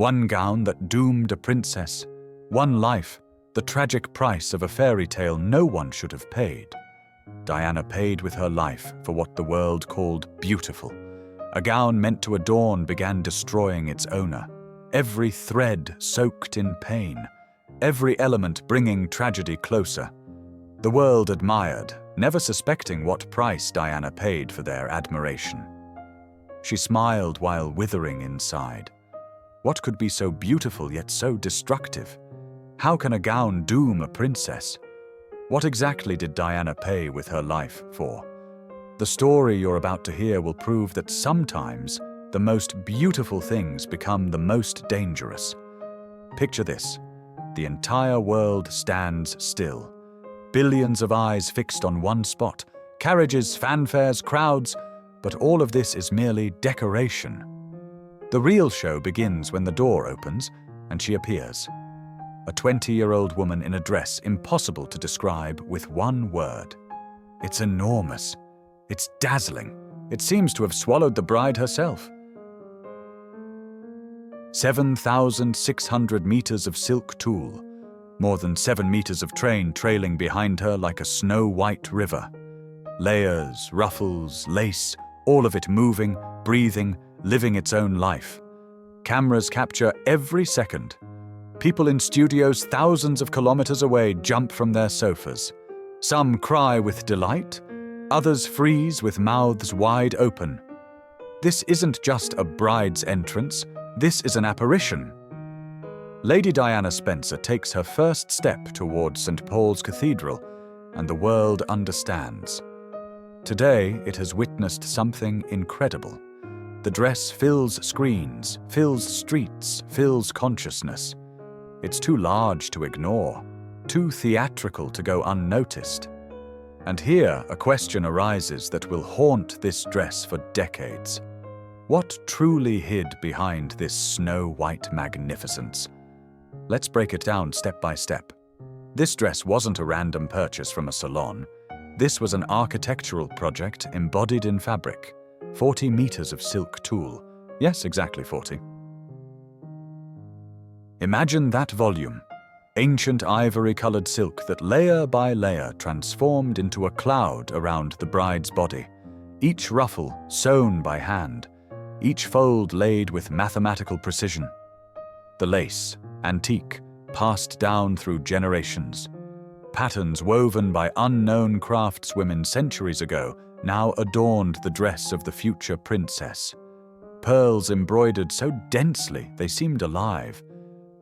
One gown that doomed a princess, one life, the tragic price of a fairy tale no one should have paid. Diana paid with her life for what the world called beautiful. A gown meant to adorn began destroying its owner. Every thread soaked in pain, every element bringing tragedy closer. The world admired, never suspecting what price Diana paid for their admiration. She smiled while withering inside. What could be so beautiful yet so destructive? How can a gown doom a princess? What exactly did Diana pay with her life for? The story you're about to hear will prove that sometimes the most beautiful things become the most dangerous. Picture this. The entire world stands still. Billions of eyes fixed on one spot. Carriages, fanfares, crowds, but all of this is merely decoration. The real show begins when the door opens and she appears. A 20-year-old woman in a dress impossible to describe with one word. It's enormous. It's dazzling. It seems to have swallowed the bride herself. 7,600 meters of silk tulle, more than 7 meters of train trailing behind her like a snow-white river. Layers, ruffles, lace, all of it moving, breathing, living its own life. Cameras capture every second. People in studios thousands of kilometers away jump from their sofas. Some cry with delight, others freeze with mouths wide open. This isn't just a bride's entrance, this is an apparition. Lady Diana Spencer takes her first step towards St. Paul's Cathedral, and the world understands. Today, it has witnessed something incredible. The dress fills screens, fills streets, fills consciousness. It's too large to ignore, too theatrical to go unnoticed. And here, a question arises that will haunt this dress for decades. What truly hid behind this snow-white magnificence? Let's break it down step by step. This dress wasn't a random purchase from a salon. This was an architectural project embodied in fabric. 40 meters of silk tulle. Yes, exactly 40. Imagine that volume. Ancient ivory-colored silk that layer by layer transformed into a cloud around the bride's body. Each ruffle sewn by hand. Each fold laid with mathematical precision. The lace, antique, passed down through generations. Patterns woven by unknown craftswomen centuries ago now adorned the dress of the future princess. Pearls embroidered so densely they seemed alive.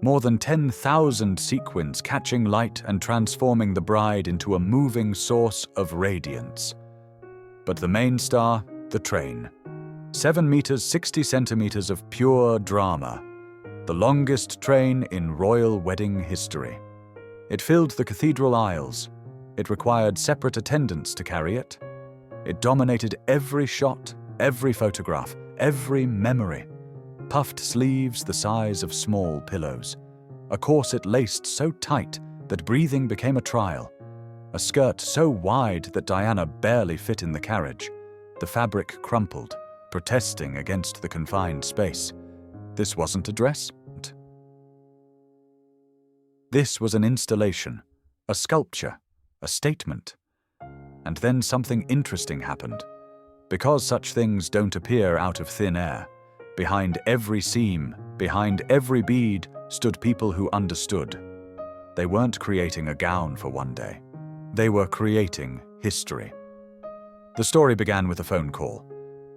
More than 10,000 sequins catching light and transforming the bride into a moving source of radiance. But the main star, the train. 7 meters 60 centimeters of pure drama. The longest train in royal wedding history. It filled the cathedral aisles. It required separate attendants to carry it. It dominated every shot, every photograph, every memory. Puffed sleeves the size of small pillows. A corset laced so tight that breathing became a trial. A skirt so wide that Diana barely fit in the carriage. The fabric crumpled, protesting against the confined space. This wasn't a dress. This was an installation, a sculpture, a statement. And then something interesting happened. Because such things don't appear out of thin air, behind every seam, behind every bead, stood people who understood. They weren't creating a gown for one day. They were creating history. The story began with a phone call.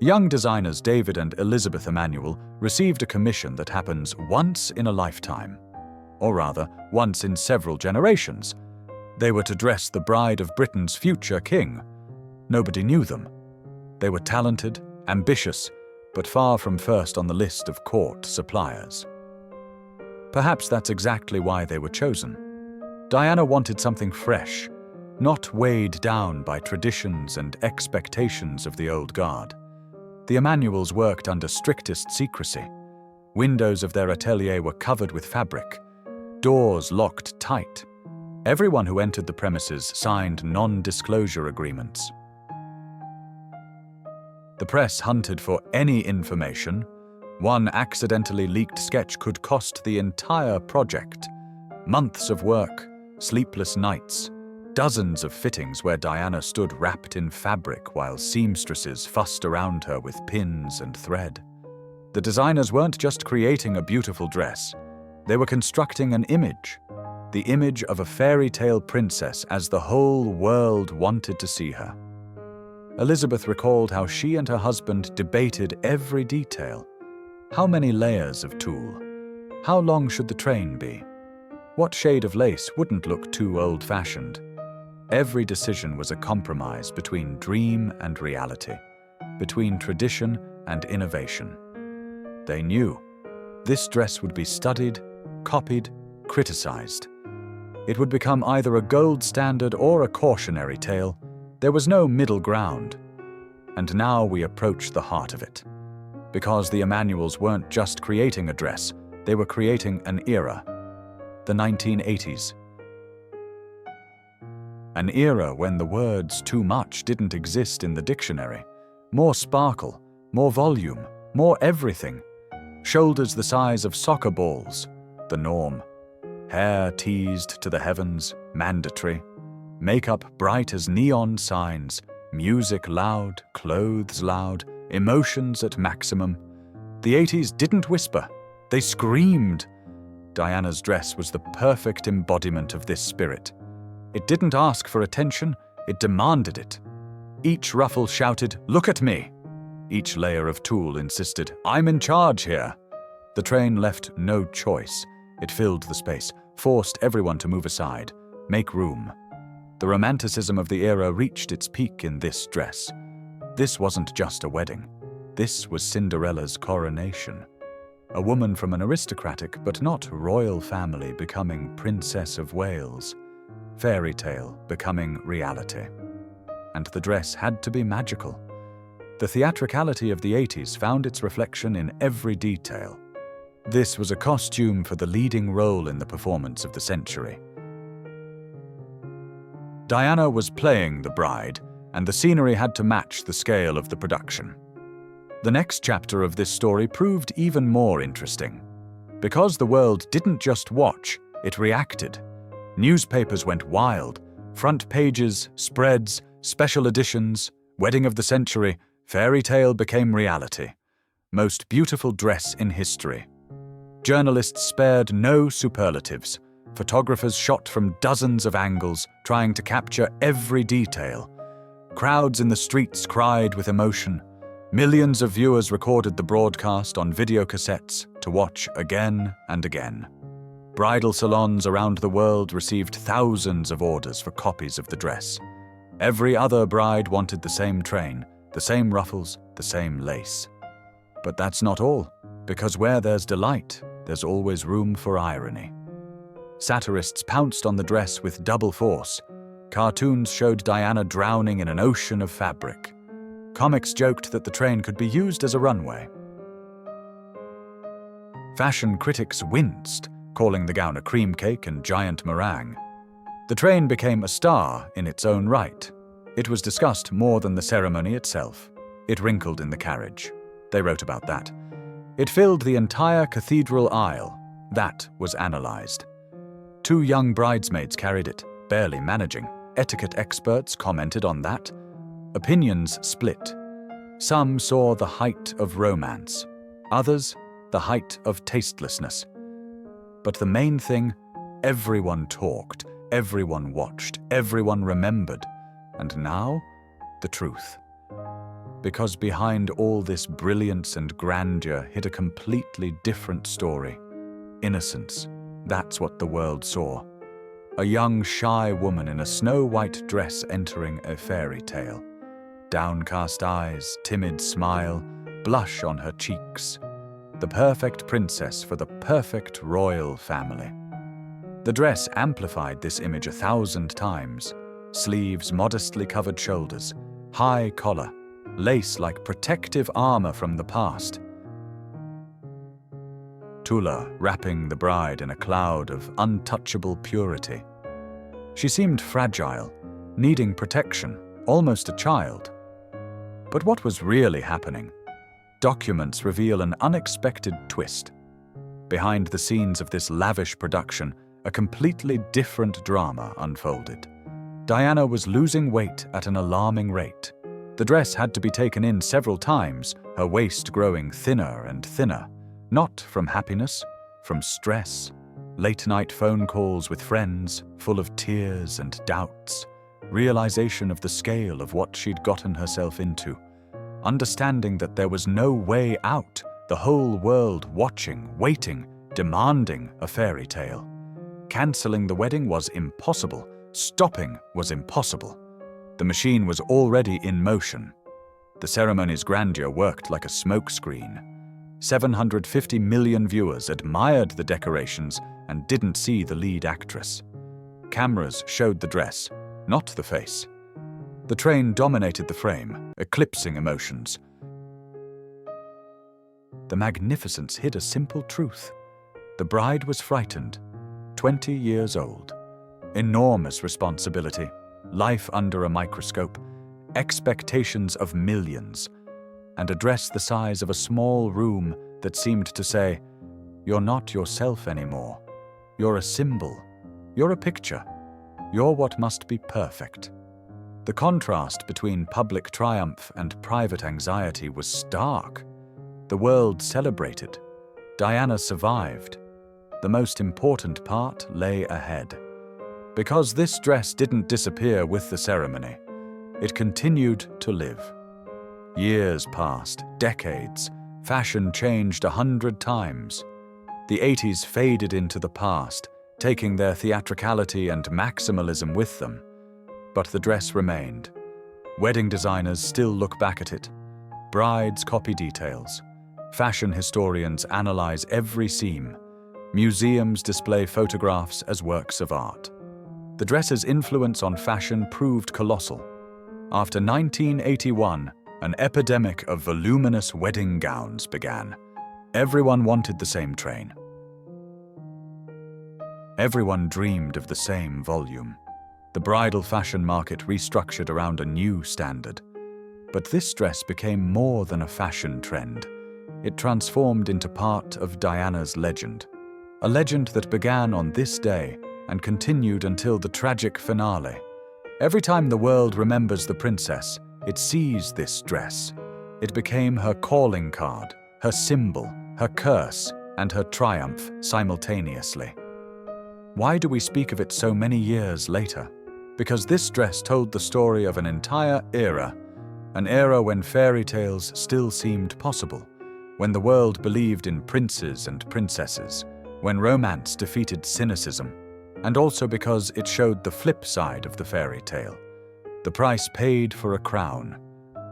Young designers David and Elizabeth Emanuel received a commission that happens once in a lifetime. Or rather, once in several generations. They were to dress the bride of Britain's future king. Nobody knew them. They were talented, ambitious, but far from first on the list of court suppliers. Perhaps that's exactly why they were chosen. Diana wanted something fresh, not weighed down by traditions and expectations of the old guard. The Emanuels worked under strictest secrecy. Windows of their atelier were covered with fabric, doors locked tight. Everyone who entered the premises signed non-disclosure agreements. The press hunted for any information, One accidentally leaked sketch could cost the entire project. Months of work, sleepless nights, dozens of fittings where Diana stood wrapped in fabric while seamstresses fussed around her with pins and thread. The designers weren't just creating a beautiful dress, they were constructing an image, the image of a fairy tale princess as the whole world wanted to see her. Elizabeth recalled how she and her husband debated every detail. How many layers of tulle? How long should the train be? What shade of lace wouldn't look too old-fashioned? Every decision was a compromise between dream and reality, between tradition and innovation. They knew this dress would be studied, copied, criticized. It would become either a gold standard or a cautionary tale. There was no middle ground. And now we approach the heart of it. Because the Emanuels weren't just creating a dress, they were creating an era. The 1980s. An era when the words too much didn't exist in the dictionary. More sparkle, more volume, more everything. Shoulders the size of soccer balls, the norm. Hair teased to the heavens, mandatory. Makeup bright as neon signs. Music loud, clothes loud, emotions at maximum. The 80s didn't whisper, they screamed. Diana's dress was the perfect embodiment of this spirit. It didn't ask for attention, it demanded it. Each ruffle shouted, "Look at me!" Each layer of tulle insisted, "I'm in charge here." The train left no choice. It filled the space, forced everyone to move aside, make room. The romanticism of the era reached its peak in this dress. This wasn't just a wedding. This was Cinderella's coronation. A woman from an aristocratic but not royal family becoming Princess of Wales. Fairy tale becoming reality. And the dress had to be magical. The theatricality of the 80s found its reflection in every detail. This was a costume for the leading role in the performance of the century. Diana was playing the bride, and the scenery had to match the scale of the production. The next chapter of this story proved even more interesting. Because the world didn't just watch, it reacted. Newspapers went wild. Front pages, spreads, special editions, wedding of the century, fairy tale became reality. Most beautiful dress in history. Journalists spared no superlatives. Photographers shot from dozens of angles, trying to capture every detail. Crowds in the streets cried with emotion. Millions of viewers recorded the broadcast on videocassettes to watch again and again. Bridal salons around the world received thousands of orders for copies of the dress. Every other bride wanted the same train, the same ruffles, the same lace. But that's not all, because where there's delight, there's always room for irony. Satirists pounced on the dress with double force. Cartoons showed Diana drowning in an ocean of fabric. Comics joked that the train could be used as a runway. Fashion critics winced, calling the gown a cream cake and giant meringue. The train became a star in its own right. It was discussed more than the ceremony itself. It wrinkled in the carriage. They wrote about that. It filled the entire cathedral aisle. That was analyzed. 2 young bridesmaids carried it, barely managing. Etiquette experts commented on that. Opinions split. Some saw the height of romance. Others, the height of tastelessness. But the main thing, everyone talked, everyone watched, everyone remembered. And now, the truth. Because behind all this brilliance and grandeur hid a completely different story. Innocence. That's what the world saw. A young, shy woman in a snow-white dress entering a fairy tale. Downcast eyes, timid smile, blush on her cheeks. The perfect princess for the perfect royal family. The dress amplified this image 1,000 times. Sleeves modestly covered shoulders, high collar, lace like protective armor from the past. Tulle wrapping the bride in a cloud of untouchable purity. She seemed fragile, needing protection, almost a child. But what was really happening? documents reveal an unexpected twist. Behind the scenes of this lavish production, a completely different drama unfolded. Diana was losing weight at an alarming rate. The dress had to be taken in several times, her waist growing thinner and thinner. Not from happiness, from stress. Late-night phone calls with friends, full of tears and doubts. Realization of the scale of what she'd gotten herself into. Understanding that there was no way out, the whole world watching, waiting, demanding a fairy tale. Canceling the wedding was impossible. Stopping was impossible. The machine was already in motion. The ceremony's grandeur worked like a smokescreen. 750 million viewers admired the decorations and didn't see the lead actress. Cameras showed the dress, not the face. The train dominated the frame, eclipsing emotions. The magnificence hid a simple truth. The bride was frightened, 20 years old. Enormous responsibility, life under a microscope, expectations of millions, and a dress the size of a small room that seemed to say, "You're not yourself anymore. You're a symbol. You're a picture. You're what must be perfect." The contrast between public triumph and private anxiety was stark. The world celebrated. Diana survived. The most important part lay ahead. Because this dress didn't disappear with the ceremony, it continued to live. Years passed, decades. Fashion changed 100 times. The 80s faded into the past, taking their theatricality and maximalism with them. But the dress remained. Wedding designers still look back at it. Brides copy details. Fashion historians analyze every seam. Museums display photographs as works of art. The dress's influence on fashion proved colossal. After 1981, an epidemic of voluminous wedding gowns began. Everyone wanted the same train. Everyone dreamed of the same volume. The bridal fashion market restructured around a new standard. But this dress became more than a fashion trend. It transformed into part of Diana's legend. A legend that began on this day and continued until the tragic finale. Every time the world remembers the princess, it sees this dress. It became her calling card, her symbol, her curse, and her triumph simultaneously. Why do we speak of it so many years later? Because this dress told the story of an entire era, an era when fairy tales still seemed possible, when the world believed in princes and princesses, when romance defeated cynicism, and also because it showed the flip side of the fairy tale. The price paid for a crown,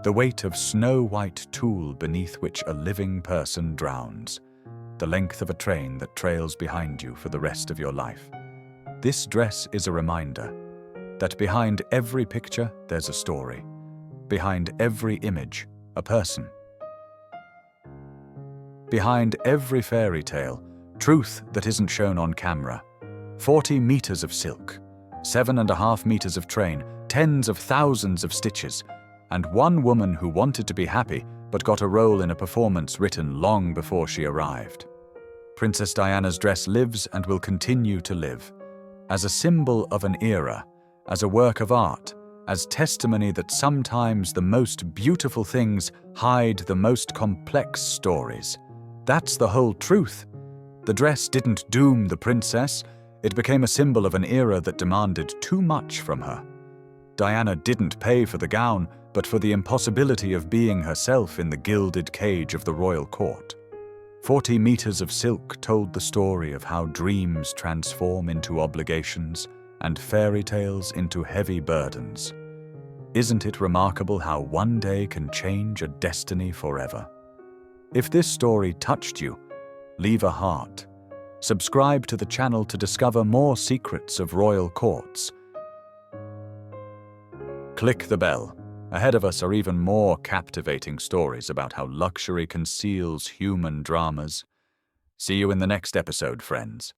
the weight of snow-white tulle beneath which a living person drowns, the length of a train that trails behind you for the rest of your life. This dress is a reminder that behind every picture there's a story, behind every image, a person. Behind every fairy tale, truth that isn't shown on camera. 40 meters of silk, 7.5 meters of train, tens of thousands of stitches, and one woman who wanted to be happy but got a role in a performance written long before she arrived. Princess Diana's dress lives and will continue to live, as a symbol of an era, as a work of art, as testimony that sometimes the most beautiful things hide the most complex stories. That's the whole truth. The dress didn't doom the princess. It became a symbol of an era that demanded too much from her. Diana didn't pay for the gown, but for the impossibility of being herself in the gilded cage of the royal court. 40 meters of silk told the story of how dreams transform into obligations and fairy tales into heavy burdens. Isn't it remarkable how one day can change a destiny forever? If this story touched you, leave a heart. Subscribe to the channel to discover more secrets of royal courts. Click the bell. Ahead of us are even more captivating stories about how luxury conceals human dramas. See you in the next episode, friends.